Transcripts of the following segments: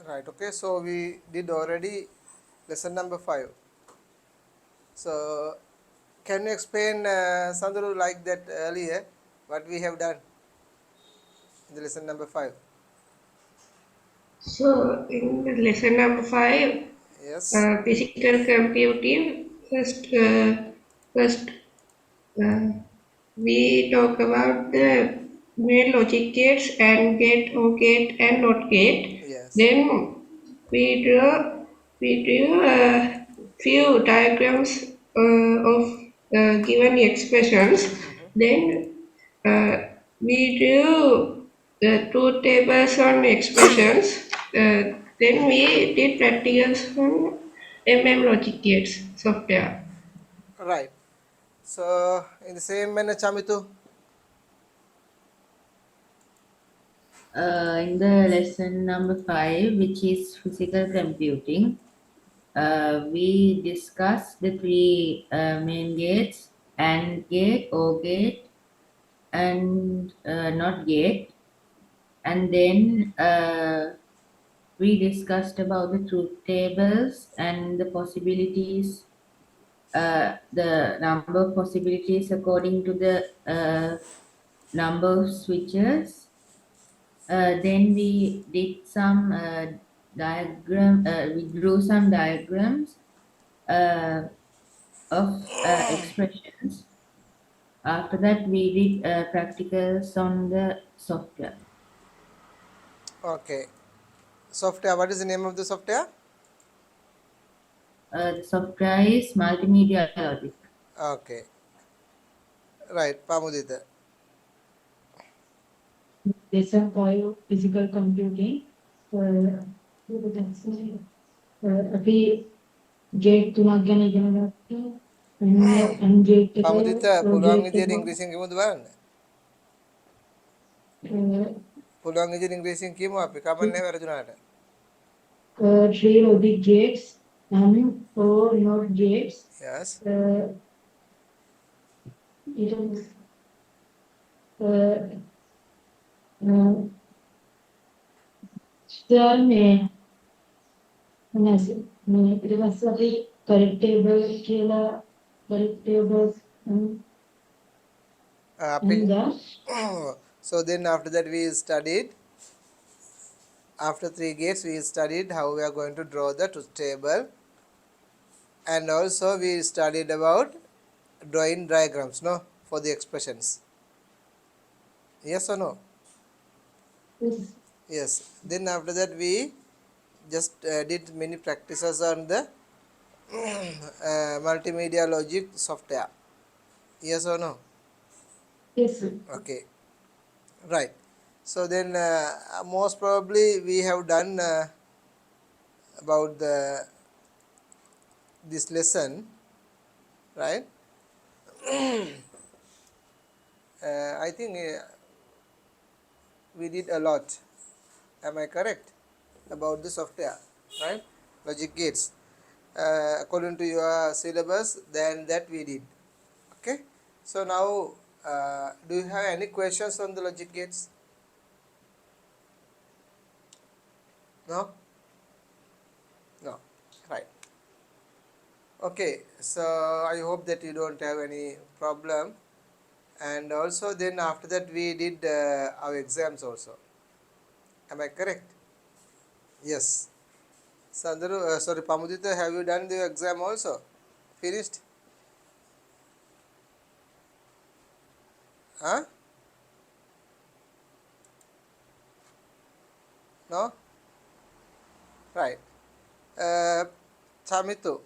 Right. Okay. So we did already lesson number 5. So can you explain, Sandru, like that earlier, what we have done in the lesson number 5? So in the lesson number 5, Yes. physical computing, first uh, we talk about the main logic gates and gate or gate and not gate. Yes. Then we drew a few diagrams of given expressions. Then uh, we drew the two tables on expressions. Then we did practicals on logic gates software. Right. So in the same manner, Chamitu. In the lesson number 5, which is physical computing, we discussed the three main gates: AND gate, OR gate, and NOT gate. And then we discussed about the truth tables and the possibilities, the number of possibilities according to the number of switches. Then we did some we drew some diagrams uh, of expressions. After that, we did practicals on the software. Okay. Software. What is the name of the software? The software is multimedia logic. Okay. Right. Pamudita. Lesson 5 physical computing. අපි gate තුනක් ගැන ඉගෙන ගත්තා. අන්ගේට් එක Pamudita, පුළුවන් project විදියට එක ඉංග්‍රීසියෙන් කිව්වද බලන්න. පුළුවන් විදියට ඉංග්‍රීසියෙන් කියමු අපි. කමන්නේ වැරදුනාට. three logic gates and four not gates. Yes. ඊට මේ මේ ඊට පස්සේ අපි correct table කියලා correct tables අපි, and so then after that we studied, after 3 gates we studied how we are going to draw the truth table, and also we studied about drawing diagrams, no, for the expressions. Yes or no? Yes. Then after that we just did many practices on the multimedia logic software. Yes or no? yes. Okay. Right. So then most probably we have done about this lesson, right? I think we did a lot. Am I correct? About the software, right? Logic gates. According to your syllabus, then that we did. Okay. So now, do you have any questions on the logic gates? No? No. Right. Okay. So I hope that you don't have any problem. And also then after that we did our exams also. Am I correct? Yes. Sandru, sorry, Pamudita, have you done the exam also? Finished? Huh? No? Right. Chamitu,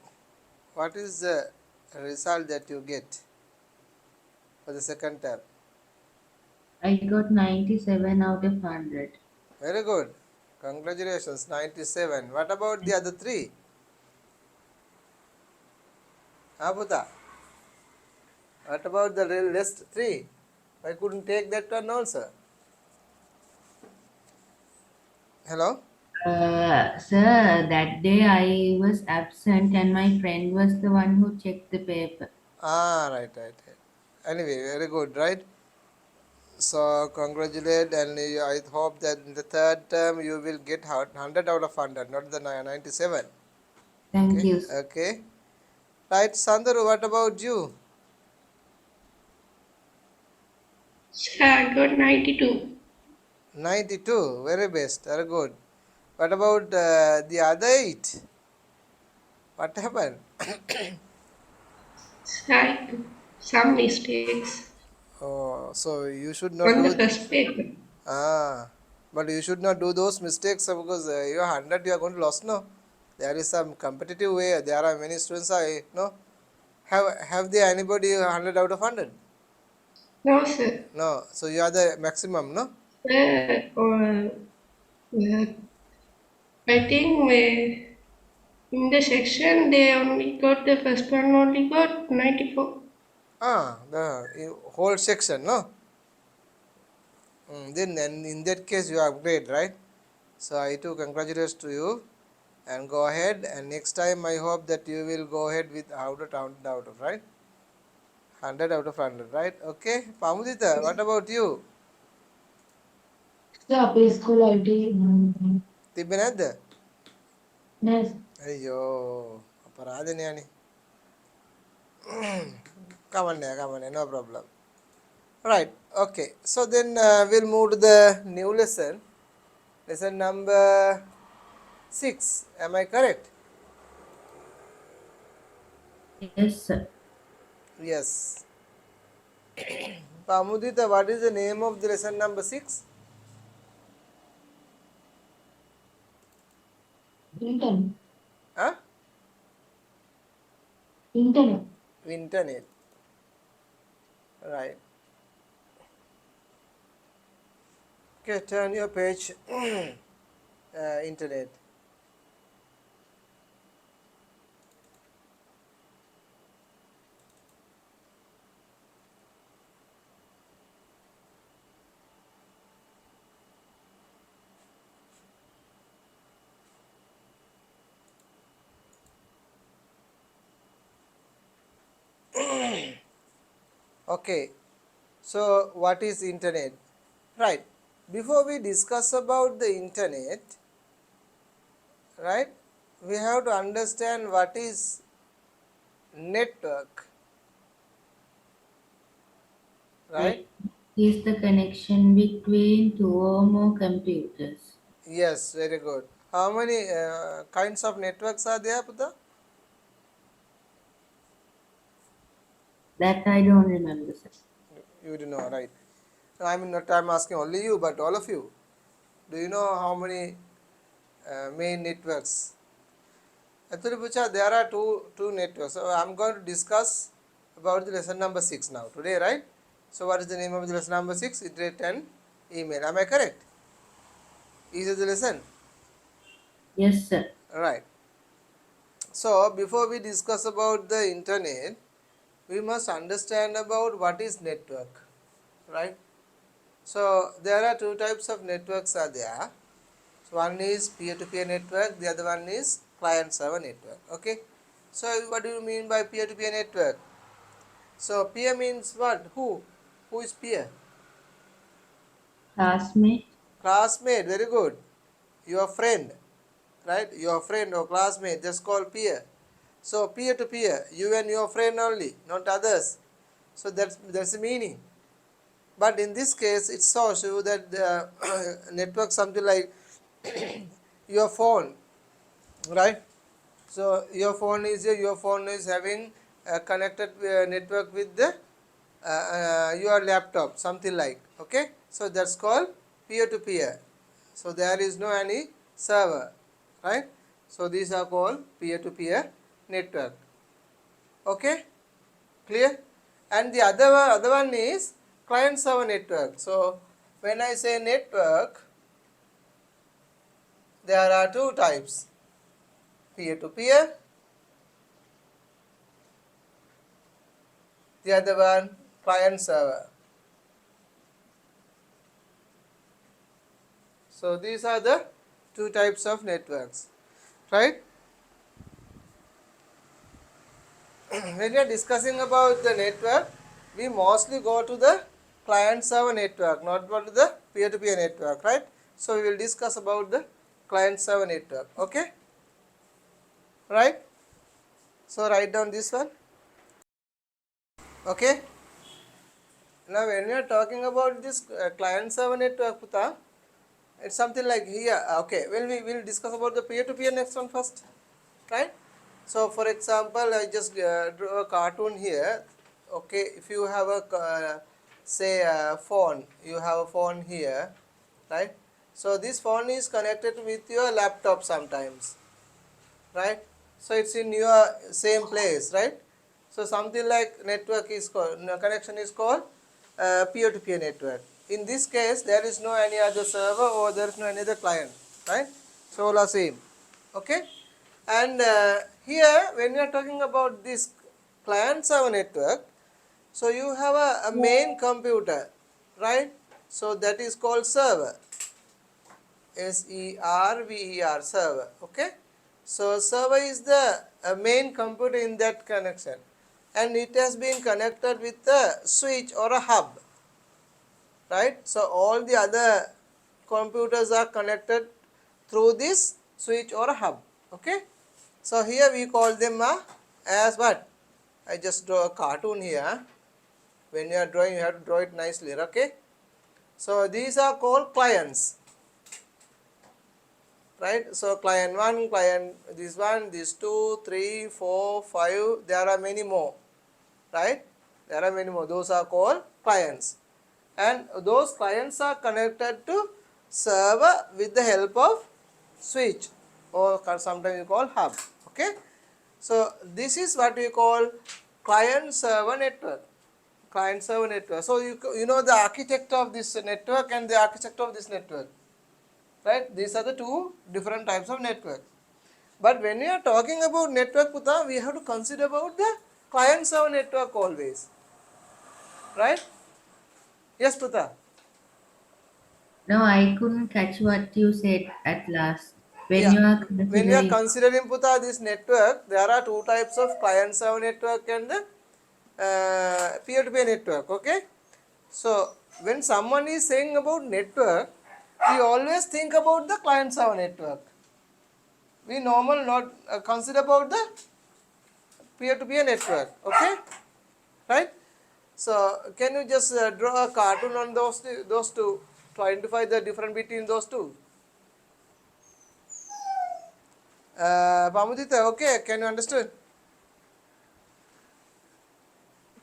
what is the result that you get for the second term? I got 97 out of 100. Very good. Congratulations, 97. What about the other 3? Abuta, what about the last 3? I couldn't take that one also. Hello? Sir, that day I was absent and my friend was the one who checked the paper. Ah, right. Anyway, very good, right? So congratulate, and I hope that in the third term you will get 100 out of 100, not the 97. Thank Okay, you. okay. Right, Sandharu, what about you? Sir, I got 92. 92, very best, very good. What about the other 8? What happened? Sir, some mistakes Oh, so you should not on the do. first paper. But you should not do those mistakes because you are 100, you are going to lose. No, there is some competitive way. There are many students. I no have they anybody 100 out of 100? No, sir. No, so you are the maximum. No, Uh, I think in the section they only got the first one only got 94. the whole section. No, then in that case you are great, right? So I too congratulations to you and go ahead, and next time I hope that you will go ahead with out of right 100 out of 100, right? Okay, Pamudita, what about you? Sir, අපේ school IT තිබ්බේ නැද්ද? නෑ අයියෝ අපරාධනේ අනේ. කමන්නේ no problem. Right, okay, so then we'll move to the new lesson number 6. Am I correct? Yes, sir. Yes. Pamudita, what is the name of the lesson number 6? Internet Huh? Internet Internet. Right. Okay, turn your page. Internet. Okay, so what is internet? Right. Before we discuss about the internet, right, we have to understand what is network, right? Is the connection between two or more computers. Yes, very good. How many kinds of networks are there, Putta? That I don't remember, sir. You do know, right? No, I mean, not I'm asking only you, but all of you. Do you know how many main networks? Actually, Pucha, there are two networks. So I'm going to discuss about the lesson number 6 now today, right? So what is the name of the lesson number 6? Iterate and email. Am I correct? Is it the lesson? Yes, sir. Right. So before we discuss about the internet, we must understand about what is network, right? So there are two types of networks are there. So one is peer-to-peer network, the other one is client-server network. Okay. So what do you mean by peer-to-peer network? So peer means what? Who? Who is peer? Classmate. Classmate. Very good. Your friend, right? Your friend or classmate. Just call peer. So peer-to-peer, you and your friend only, not others. So that's the meaning. But in this case, it shows you that the network something like your phone, right? So your phone is having a connected network with the your laptop, something like, okay. So that's called peer to peer. So there is no any server, right? So these are called peer to peer network. Okay, clear? And the other one is client server network. So when I say network, there are two types: peer to peer, the other one client server. So these are the two types of networks, right? When we are discussing about the network, we mostly go to the client server network, not about the peer-to-peer network, right? So we will discuss about the client server network. Okay, right? So write down this one. Okay, now when we are talking about this client server network, Puta, it's something like here. Okay, well, we will discuss about the peer-to-peer next one first, right? So for example, I just drew a cartoon here. Okay, if you have a say a phone, you have a phone here, right? So this phone is connected with your laptop sometimes, right? So it's in your same place, right? So something like network is called, connection is called peer-to-peer network. In this case, there is no any other server or there is no any other client, right? So all are same. Okay, and here when we are talking about this client server network, so you have a main computer, right? So that is called server. server, server. Okay, so server is the main computer in that connection, and it has been connected with a switch or a hub, right? So all the other computers are connected through this switch or a hub. Okay, so here we call them as what? I just draw a cartoon here. When you are drawing, you have to draw it nicely. Okay, so these are called clients, right? So client 1, client this one, this 2, 3, 4, 5, there are many more, right? There are many more. Those are called clients, and those clients are connected to server with the help of switch, or sometimes you call hub. Okay, so this is what we call client server network. Client server network. So you know the architect of this network and the architect of this network, right? These are the two different types of network. But when we are talking about network, Puta, we have to consider about the client server network always, right? Yes, Puta. No, I couldn't catch what you said at last. When Yeah. you are When we are considering, considering, Puta, this network, there are two types of client server network and the peer-to-peer network. Okay. So when someone is saying about network, we always think about the client server network. We normal not consider about the peer-to-peer network. Okay, right? So can you just draw a cartoon on those two to identify the difference between those two? Pamudita, okay, can you understand?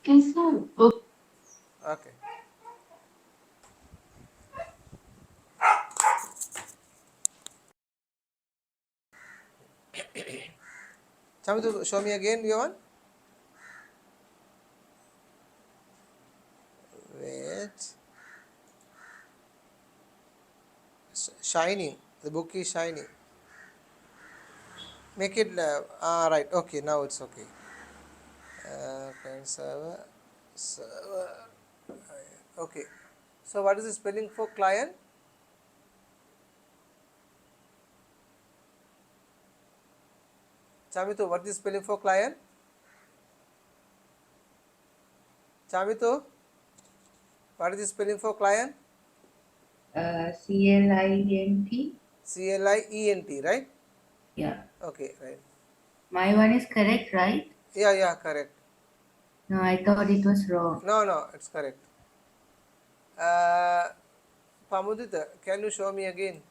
Okay, sir. Okay. Chamitu, show me again your one. Wait. Shining. The book is shining. Make it right. Okay, now it's okay. Client server. Okay. So what is the spelling for client? Chamitu, what is the spelling for client? Chamitu, what is the spelling for client? CLINT. CLIENT, right? Yeah. Okay, right. My one is correct, right? Yeah, correct. No, I thought it was wrong. No, it's correct. Uh, Pamudita, can you show me again?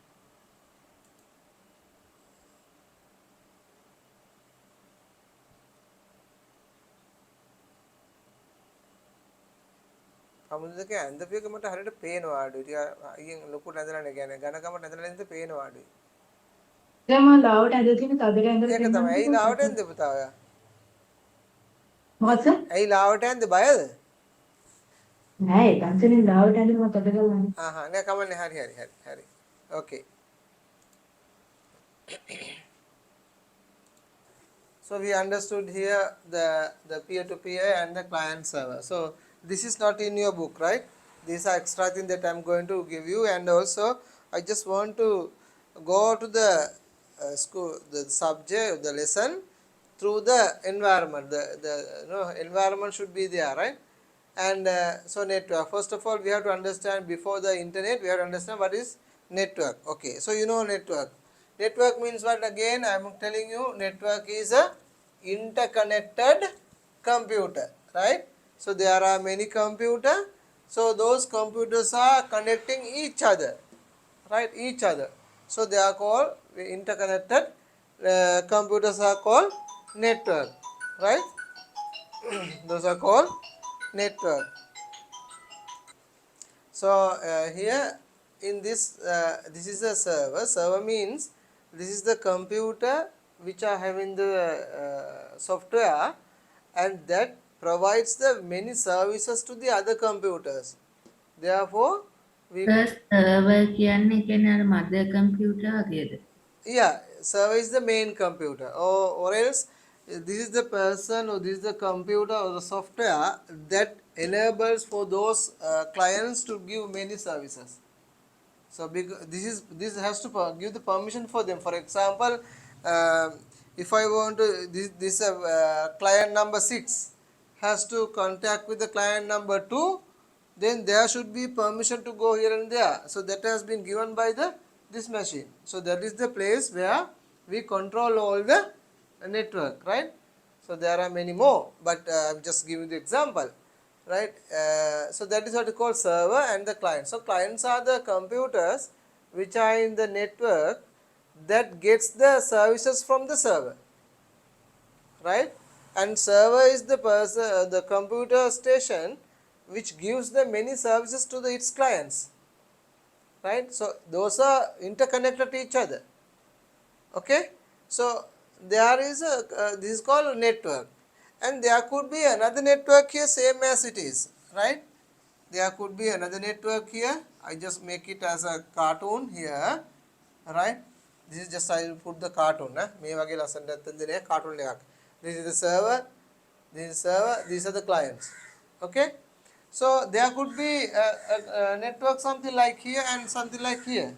Pamudita, ඇඳ පියක මට හරියට පේනවා අඩු. ටික අයියෙන් ලොකුට ඇඳලා නැහැ කියන්නේ ඝනකමට ඇඳලා ඉඳ පේනවා අඩු. දැන් මම ලාවට ඇදලා තියෙන තදට ඇඳලා ඒක තමයි. ඇයි පෙන්නන්නකෝ ලාවට සතුට. ඇඳ පුතා ඔයා? මොකද සර්? ඇයි ලාවට ඇඳ බයද? නෑ ඒකන්තනේ ලාවට ඇඳලා මම තද කරලා නෑ කමන්නේ හරි. Okay. So we understood here the peer-to-peer and the client server. So this is not in your book, right? These are extra things that I'm going to give you, and also I just want to go to the school, the subject, the lesson through the environment. The environment should be there, right? And so network, first of all we have to understand, before the internet we have to understand what is network. Okay, so you know network. Network means what? Again I am telling you, network is a interconnected computer, right? So there are many computers, so those computers are connecting each other, right? Each other, so they are called interconnected computers are called network, right? Those are called network. So here in this, this is a server. Server means this is the computer which are having the software, and that provides the many services to the other computers. Therefore, we server කියන්නේ කියන්නේ අර මදර් computer වගේද? yeah, server is the main computer, or else this is the person, or this is the computer or the software that enables for those clients to give many services. So because this has to give the permission for them. For example, uh, if I want to this client number 6 has to contact with the client number 2, then there should be permission to go here and there. So that has been given by the this machine. So that is the place where we control all the network, right? So there are many more, but I'm just giving the example, right? So that is what we call server and the client. So clients are the computers which are in the network that gets the services from the server, right? And server is the person, the computer station which gives the many services to its clients, right? So those are interconnected to each other. Okay, so there is a this is called network, and there could be another network here same as it is, right? There could be another network here. I just make it as a cartoon here, right? This is just, I will put the cartoon මේ වගේ ලස්සනට නැත්තම් දෙන්නේ cartoon එකක්. This is the server, this is server, these are the clients. Okay, so there could be a network something like here and something like here.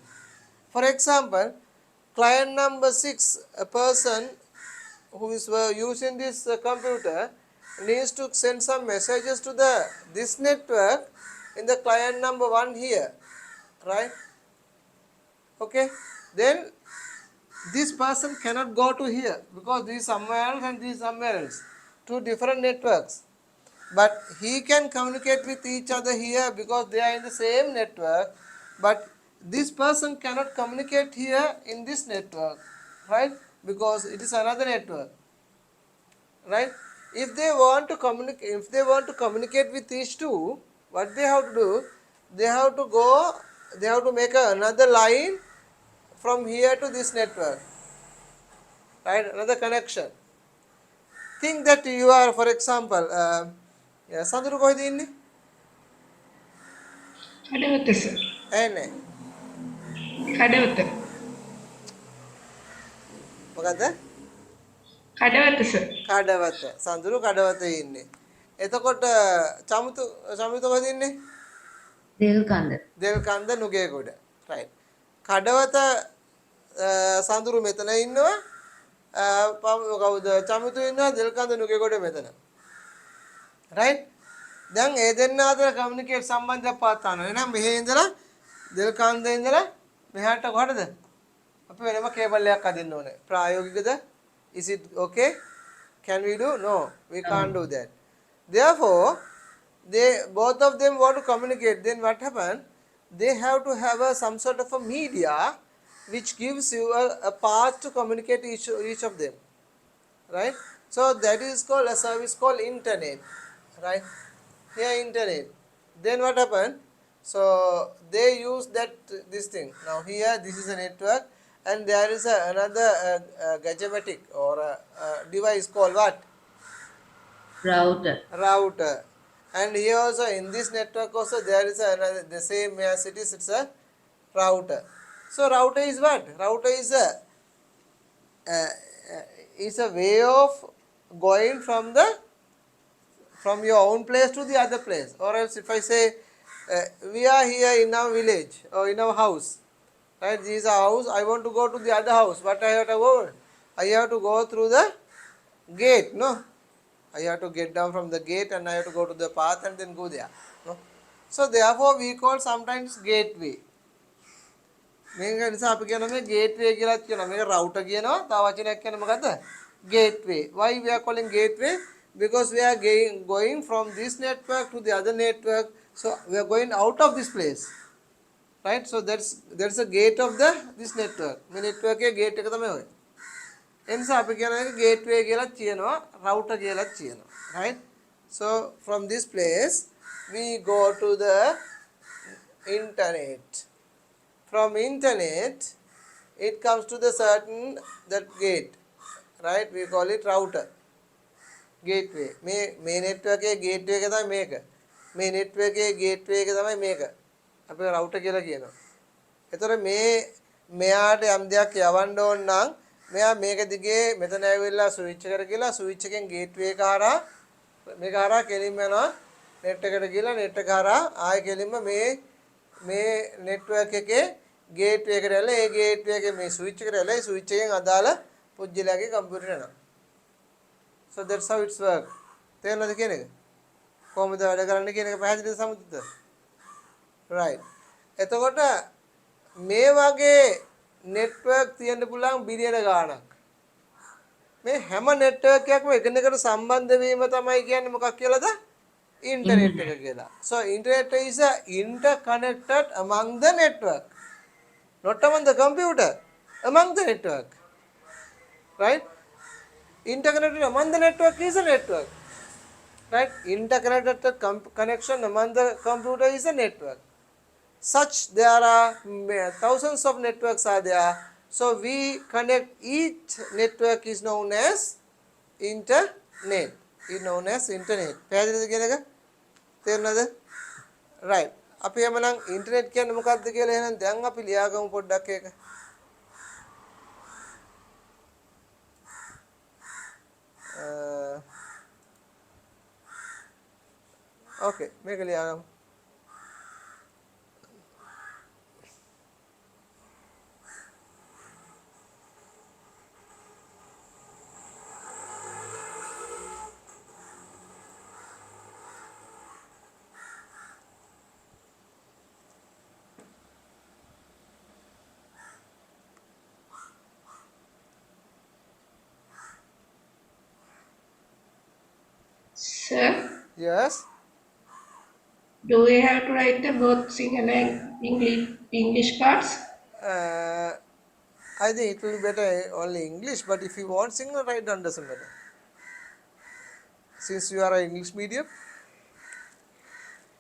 For example, client number 6, a person who is using this computer needs to send some messages to the this network in the client number 1 here, right? Okay, then this person cannot go to here because this is somewhere else and this is somewhere else, two different networks. But he can communicate with each other here because they are in the same network, but this person cannot communicate here in this network, right? Because it is another network, right? If they want to communicate with these two, what they have to do, they have to go, they have to make another line from here to this network, right? Another connection. Think that you are, for example, Sandru කොහෙද ඉන්නේ? Kadawatha sir. ඇයි නෑ? කඩවත. මොකද්ද? Kadawatha sir. Kadawatha. සඳුරු කඩවතේ ඉන්නේ. එතකොට චමුතු කොහෙද ඉන්නේ? දෙල් කඳ. දෙල් කන්ද නුගේගොඩ. right. කඩවත සඳුරු මෙතන ඉන්නවා. කවුද? චමුතු ඉන්නවා දෙල් කන්ද නුගේගොඩ මෙතන. right. දැන් ඒ දෙන්න අතර කමියුනිකේට් සම්බන්ධයක් පවත්වන්න. එහෙනම් මෙහේ ඉඳලා දෙල් කන්දේ ඉඳලා මෙහාට කොහටද? අපි වෙනම කේබල් එකක් අදින්න ඕනේ. ප්‍රායෝගිකද? Is it okay? Can we do? No, we can't do that. Therefore, they both of them want to communicate. Then what happen? They have to have some sort of a media which gives you a path to communicate each of them, right? So that is called a service called internet, right? Here internet. Then what happen? So they use that this thing. Now here this is a network, and there is another gadgetic or a device called what? Router. Router. And here also in this network also there is another, the same as it is, it's a router. So router is what? Router is a way of going from your own place to the other place. Or else if I say we are here in our village or in our house, right? This is a house. I want to go to the other house. What I have to go? I have to go through the gate, no? I have to get down from the gate and I have to go to the path and then go there. No? So therefore we call sometimes gateway. මේක නිසා අපි කියන මේ gateway කියලා කියනවා. මේක router කියනවා. තව වචනයක් කියන මොකද්ද? Gateway. Why we are calling gateway? Because we are going from this network to the other network. So we are going out of this place. Right? So that's a gate of the this network. මේ network එකේ gate එක තමයි ඔය. ඒ නිසා අපි කියන එක gateway කියලා කියනවා, router කියලා කියනවා. Right? So from this place we go to the internet. From internet it comes to the certain that gate, right? We call it router, gateway. මේ network එකේ gateway එක තමයි මේක. මේ network එකේ gateway එක තමයි මේක. අපි router කියලා කියනවා. එතකොට මෙයාට යම් දෙයක් යවන්න ඕන නම් මෙයා මේක දිගේ මෙතන ඇවිල්ලා ස්විච් එකට ගිහලා ස්විච් එකෙන් gateway එක හරහා මේක හරහා කෙලින්ම යනවා net එකට ගිහලා net එක හරහා ආයෙ කෙලින්ම මේ network එකේ gateway එකට ඇවිල්ලා ඒ gateway එකේ මේ switch එකට ඇවිල්ලා ඒ switch එකෙන් අදාළ පුජ්‍යලයාගේ කම්පියුටර් යනවා. So that's how it's work. තේරෙනවද කියන එක? කොහොමද වැඩ කරන්නේ කියන එක පැහැදිලිද සමුදිත? Right. එතකොට මේ වගේ network තියෙන්න පුළුවන් බිලියන ගාණක්. මේ හැම network එකක්ම එකිනෙකට සම්බන්ධ වීම තමයි කියන්නේ මොකක් කියලාද? Internet එක කියලා. So internet is a interconnected among the network. Not among the computer, among the network. Right? Interconnected among the network is a network. Right? Interconnected connection among the computer is a network. Such there are thousands of networks are there. So we connect each network is known as internet. Is known as internet. පැහැදිලිද කියන එක? තේරුණාද? Right. අපි එමනම් internet කියන්නේ මොකක්ද කියලා එහෙනම් දැන් අපි ලියාගමු පොඩ්ඩක් ඒක. Okay, මේක ලියාගමු. Sir, Yes. do we have to write the both Sinhala and English parts? I think it will be better only English, but if you want Sinhala, write down doesn't matter. Since you are an English medium,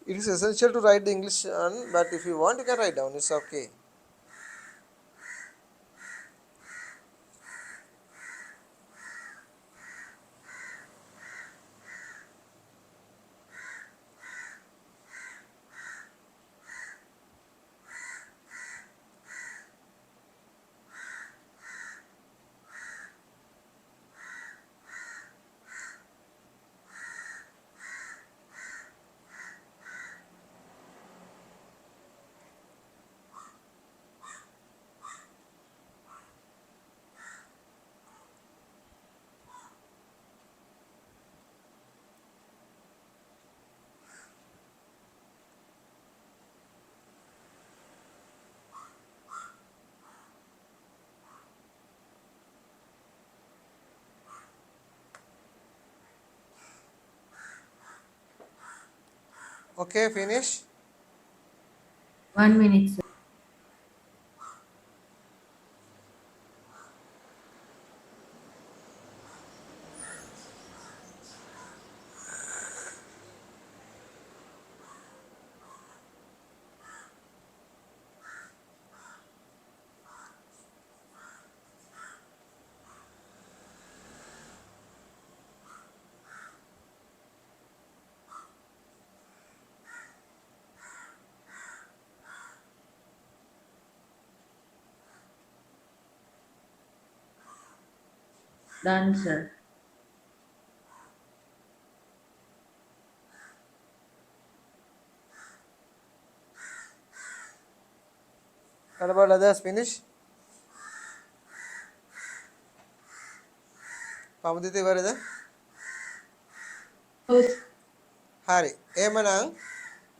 it is essential to write the English one, but if you want, you can write down. It's okay. Okay, finish. 1 minute, sir. Done, sir. What about others? Finish. Pamudita, where is it? හරි. එහෙමනම්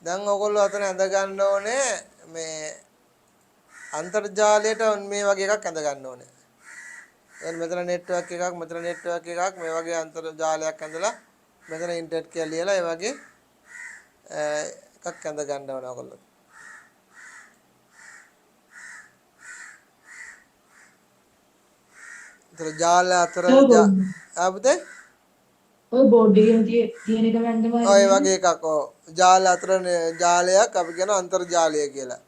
දැන් ඔයගොල්ලෝ අතන ඇඳ ගන්න ඕනේ මේ අන්තර්ජාලයට මේ වගේ එකක් ඇඳ ගන්න ඕනේ. දැන් මෙතන නෙට්වර්ක් එකක් මෙතන නෙට්වර්ක් එකක් මේ වගේ අන්තර්ජාලයක් ඇඳලා මෙතන ඉන්ටර්නෙට් කියලා ලියලා ඒ වගේ එකක් ඇඳ ගන්න ඕනේ ඔයගොල්ලෝ. ඒතර ජාල අතර ආපුතේ ඔය බෝඩ් එකේ තියෙන එක වැන්දම ඔය හරියන්නේ. වගේ එකක් ජාල අතර ජාලයක් අපි කියන අන්තර්ජාලය කියලා.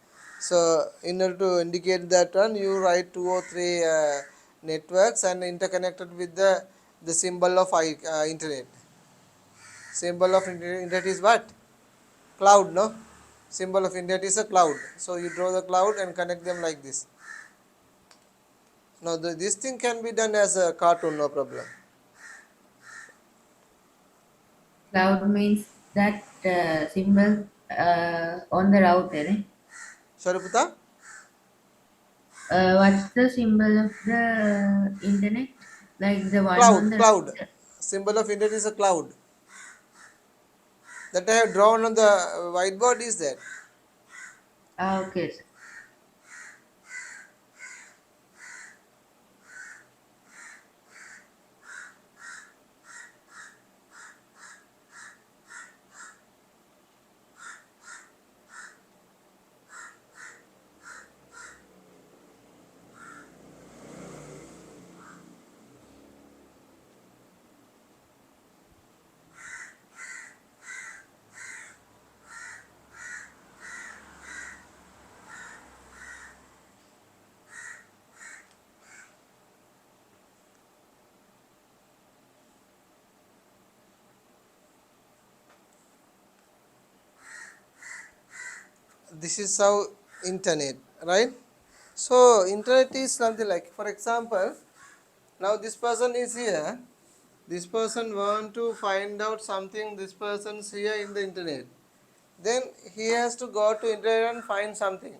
So in order to indicate that one you write two or three networks and interconnected with the symbol of internet. Symbol of internet is what? Cloud, no? Symbol of internet is a cloud. So you draw the cloud and connect them like this. Now this thing can be done as a cartoon, no problem. Cloud means that symbol on the router. Eh? Sorry, Puta? What's the symbol of the internet? Like the one Cloud, on the cloud. router? Symbol of internet is a cloud. That I have drawn on the whiteboard is that. Ah, okay. Sir. This is how internet, right? So internet is something like, for example, now this person is here. This person want to find out something. This person's here in the internet. Then he has to go to internet and find something.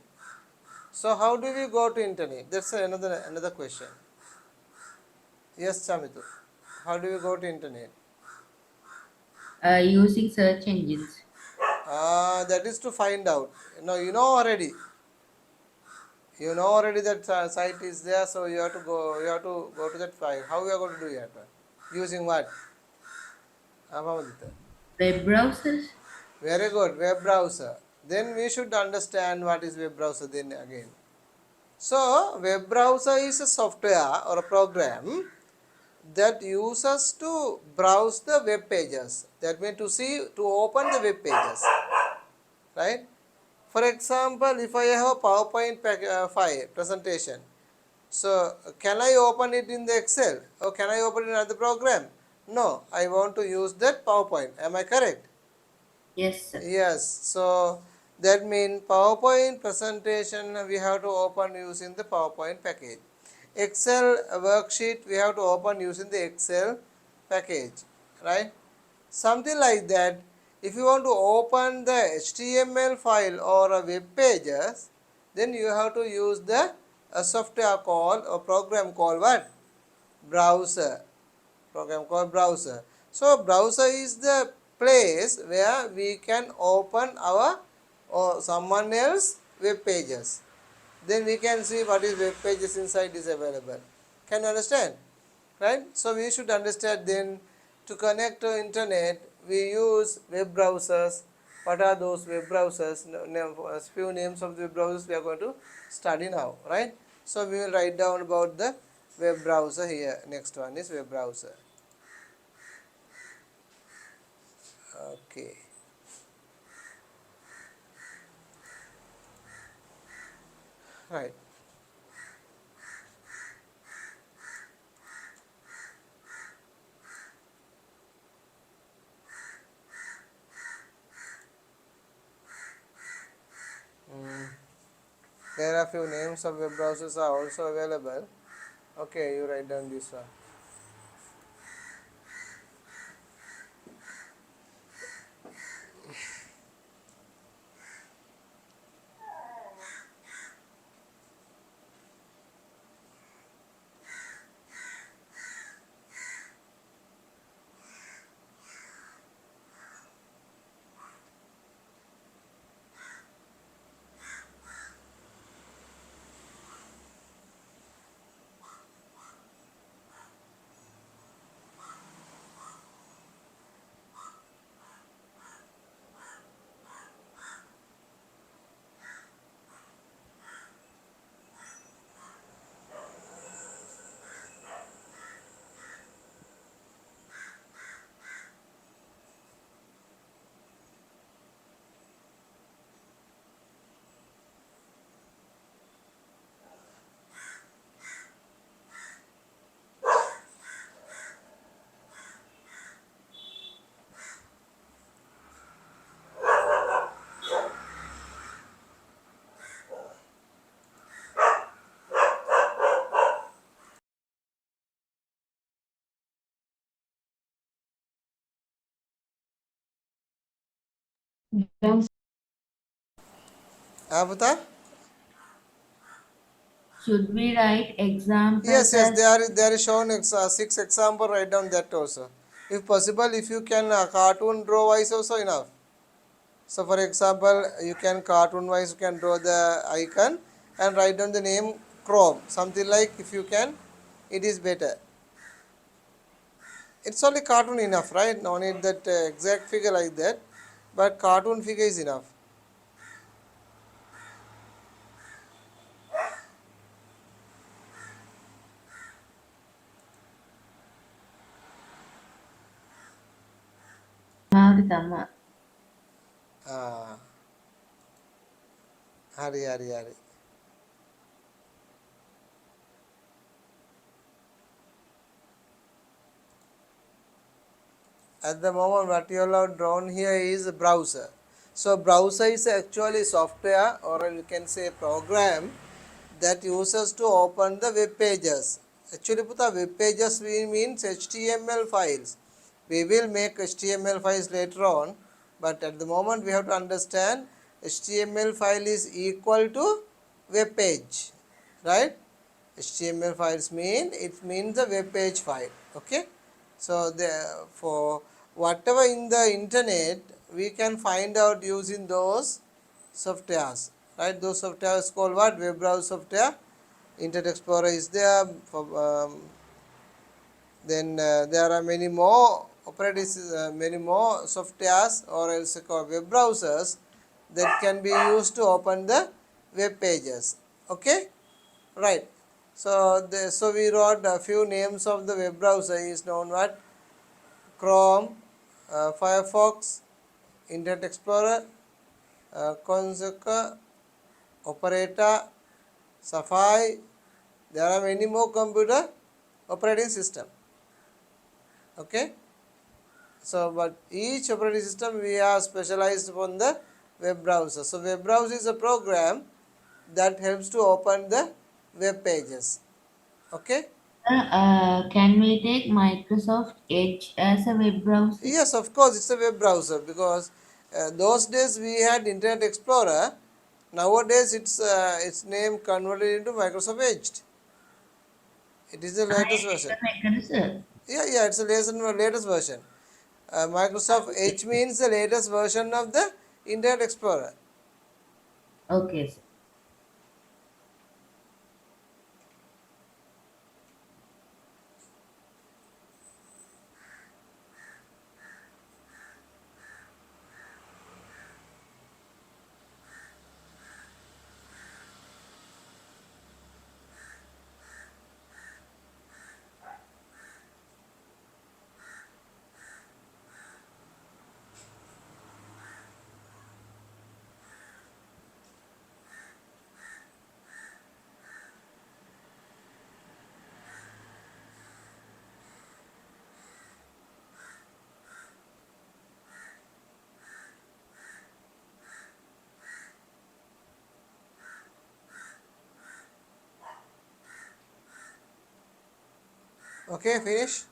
So how do we go to internet? That's another question. Yes, Chamitu. How do we go to internet? Using search engines. That is to find out. No, you know already. You know already that site is there, so you have to go. You have to go to that file. How we are going to do it? Using what? Amamadita. Web browsers. Very good. Web browser. Then we should understand what is web browser. Then again. So web browser is a software or a program that uses to browse the web pages. That means to open the web pages, right? For example, if I have a PowerPoint file presentation, so can I open it in the Excel or can I open it in another program? No, I want to use that PowerPoint. Am I correct? Yes, sir. Yes. So that means PowerPoint presentation we have to open using the PowerPoint package. Excel worksheet we have to open using the Excel package, right? Something like that. If you want to open the HTML file or a web pages, then you have to use the software called or program called what? Browser. Program called browser. So browser is the place where we can open our or someone else web pages. Then we can see what is web pages inside is available. Can you understand? Right? So we should understand then to connect to internet we use web browsers. What are those web browsers? A few names of the web browsers we are going to study now, right? So we will write down about the web browser here. Next one is web browser. Okay. Right. There are few names of web browsers are also available. Okay, you write down this one. Then Avatar? Should we write Yes, examples yes, as there is shown 6 example. Write down that also. If possible, if you can cartoon draw wise also enough. So for example, you can cartoon wise you can draw the icon and write down the name Chrome. Something like if you can, it is better. It's only cartoon enough, right? No need that exact figure like that, but cartoon figure is enough. Maritama? Ah, hari. At the moment what you have drawn here is a browser. So browser is actually software or you can say program that uses to open the web pages. Actually put the web pages means HTML files. We will make HTML files later on, but at the moment we have to understand HTML file is equal to web page, right? HTML files means the web page file. Okay, so for whatever in the internet we can find out using those softwares, right? Those softwares called what? Web browser software. Internet Explorer is there. Then there are many more many more softwares or else called web browsers that can be used to open the web pages. Okay, right. So so we wrote a few names of the web browser is known what? Chrome, Firefox, Internet Explorer, Consumer, Operator, Safari. There are many more computer operating system. Okay. So but each operating system we are specialized upon the web browser. So web browser is a program that helps to open the web pages. Okay. Can we take Microsoft Edge as a web browser? Yes, of course, it's a web browser because those days we had Internet Explorer. Nowadays, its name converted into Microsoft Edge. It is the latest version. Yeah, it's the latest version. Microsoft Edge means the latest version of the Internet Explorer. Okay, sir. Okay, finish.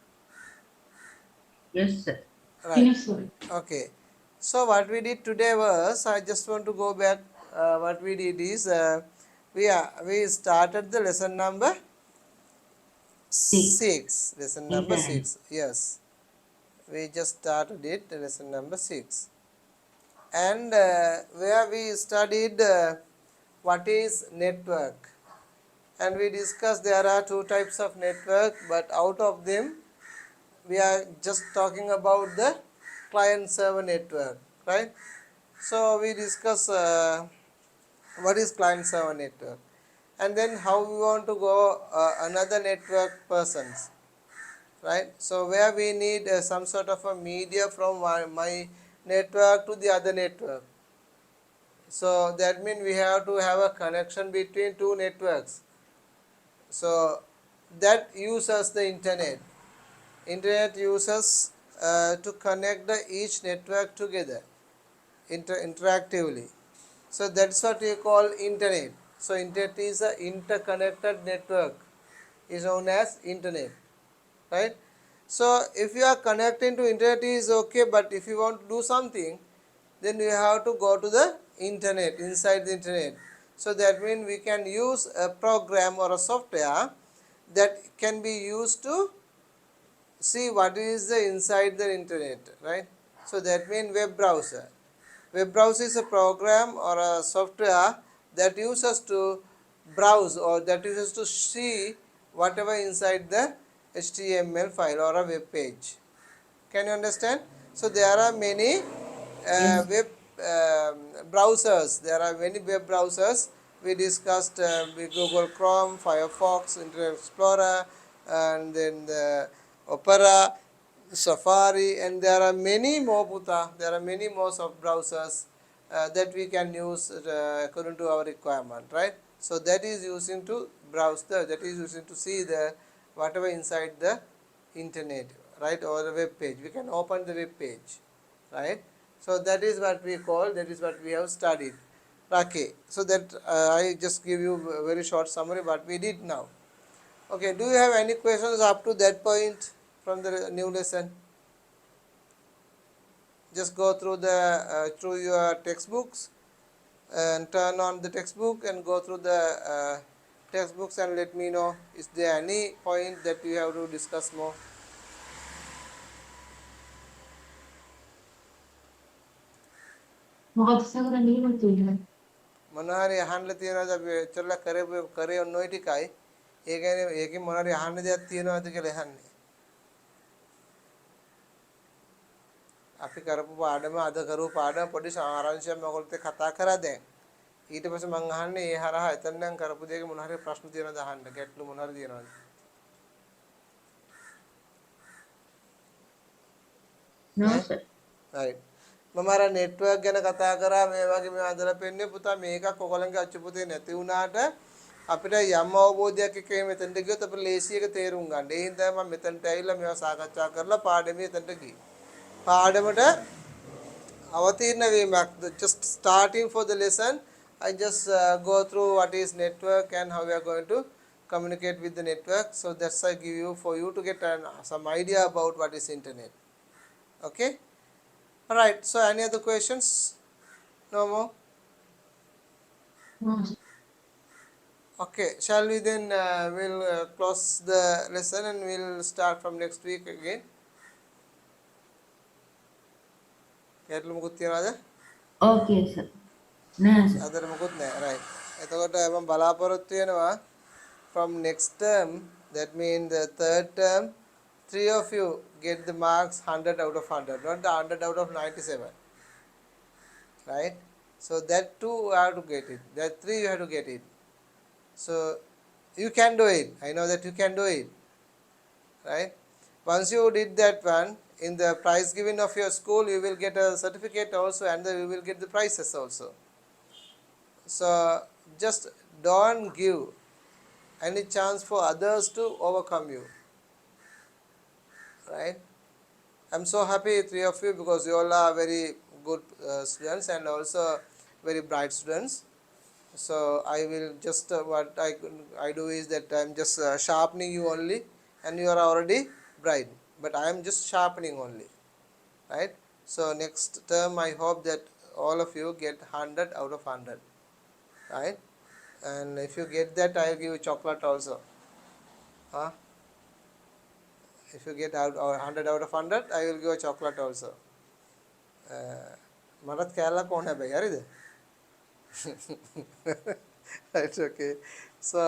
Yes, sir. Right. finish, sir. Okay. So what we did today was I just want to go back. What we did is we started the lesson number 6. 6. Lesson number Internet. 6. Yes. We just started it, lesson number 6. And where we studied what is network. And we discussed there are two types of network, but out of them, we are just talking about the client server network, right? So we discuss what is client server network and then how we want to go another network persons, right? So where we need some sort of a media from my network to the other network. So that means we have to have a connection between two networks. So that uses the internet. Internet uses to connect the each network together interactively. So that's what we call internet. So internet is a interconnected network, is known as internet, right? So if you are connecting to internet is okay, but if you want to do something, then we have to go to the internet, inside the internet. So that means we can use a program or a software that can be used to see what is the inside the internet, right? So that means web browser. Web browser is a program or a software that uses to browse or that uses to see whatever inside the HTML file or a web page. Can you understand? So there are many Yes. web browsers. There are many web browsers. We discussed with Google Chrome, Firefox, Internet Explorer, and then the Opera, Safari, and there are many more. Puta. There are many more of browsers that we can use according to our requirement, right? So that is using to browse that is using to see the whatever inside the internet, right, or the web page. We can open the web page, right? So that is what we call, that is what we have studied. Okay, so that I just give you a very short summary what we did now. Okay, do you have any questions up to that point from the new lesson? Just go through the through your textbooks and turn on the textbook and go through the textbooks and let me know is there any point that you have to discuss more. මොකද sir නියම තියෙන්නේ. මොනවාරි අහන්න තියෙනවද අපි එච්චරලා කරේ ඔන්න ඔය ටිකයි. ඒ කියන්නේ ඒකෙන් මොනවාරි අහන්න දෙයක් තියෙනවද කියලා අහන්නේ. අපි කරපු පාඩම අද කරපු පාඩම පොඩි සාරාංශයක් මම ඔයගොල්ලෝ එක්ක කතා කරා දැන්. ඊට පස්සේ මම අහන්නේ ඒ හරහා එතන නම් කරපු දෙයක මොන හරි ප්‍රශ්න තියෙනවද අහන්න. ගැටලු මොන හරි තියෙනවද? No, ඈ? sir. right. මම අර නෙට්වර්ක් ගැන කතා කරා මේ වගේ මේ අදලා පෙන්නේ පුතා මේකක් ඔයගොල්ලන්ගේ අච්චුපුතේ නැති වුණාට අපිට යම් අවබෝධයක් එක්ක මෙතනට ගියොත් අපිට ලේසියක තේරුම් ගන්න. ඒ හින්දා මම මෙතනට ඇවිල්ලා මේවා සාකච්ඡා කරලා පාඩමේ එතනට ගියේ. පාඩමට අවතීර්ණ වීමක්, just starting for the lesson I just go through what is network and how we are going to communicate with the network. So that's I give you for you to get some idea about what is internet. Okay, all right, so any other questions? No more? Okay, shall we then we'll close the lesson and we'll start from next week again. ගැටලු මොකුත් තියනවද? Okay, sir. No, sir. අදට මොකුත් නැහැ. right. එතකොට මම බලාපොරොත්තු වෙනවා from next term, that means the third term, 3 of you get the marks 100 out of 100, not the 100 out of 97, right? So that 2 you have to get it, that 3 you have to get it. So you can do it. I know that you can do it, right? Once you did that one, in the prize giving of your school, you will get a certificate also, and then you will get the prizes also. So just don't give any chance for others to overcome you, right? I'm so happy 3 of you because you all are very good students and also very bright students. So I will just what I do is that I'm just sharpening you only, and you are already bright, but I am just sharpening only, right? So next term I hope that all of you get 100 out of 100, right? And if you get that, I'll give you chocolate also. Huh? If you get out 100 out of 100, I will give a chocolate also. මටත් කෑල්ලක් ඕන හැබැයි හරිද? Right, okay. So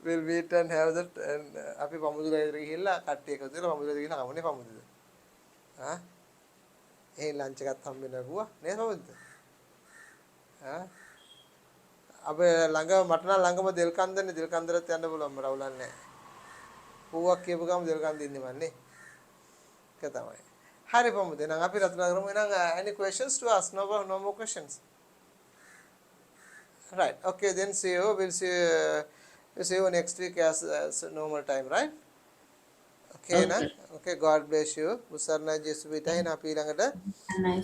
we'll meet and have that, and අපි පමුදුර ගිහිල්ලා කට්ටිය එකතු වෙලා පමුදුර ගිහින් කවුනේ පමුදුද? හා? ඒ ලන්ච් එකත් හම්බ වෙනවා නේද පමුදුද? හා? අපේ ළඟ මට නම් ළඟම දෙල් කන්දනේ, දෙල් කන්දරත් යන්න පුළුවන් මට අවුලක් නැහැ. පූවක් කියපු ගම දෙල් කන්ද ඉන්නේ මන්නේ. ඒක තමයි. හරි පමුද. එහෙනම් අපි රත්නා කරමු. එහෙනම් any questions to ask? No more questions. Right. Okay, then see you. We'll see you next week as normal time, right? Okay, na? Okay. Okay, God bless you. Busarna Jesu bita hina අපි ළඟට And I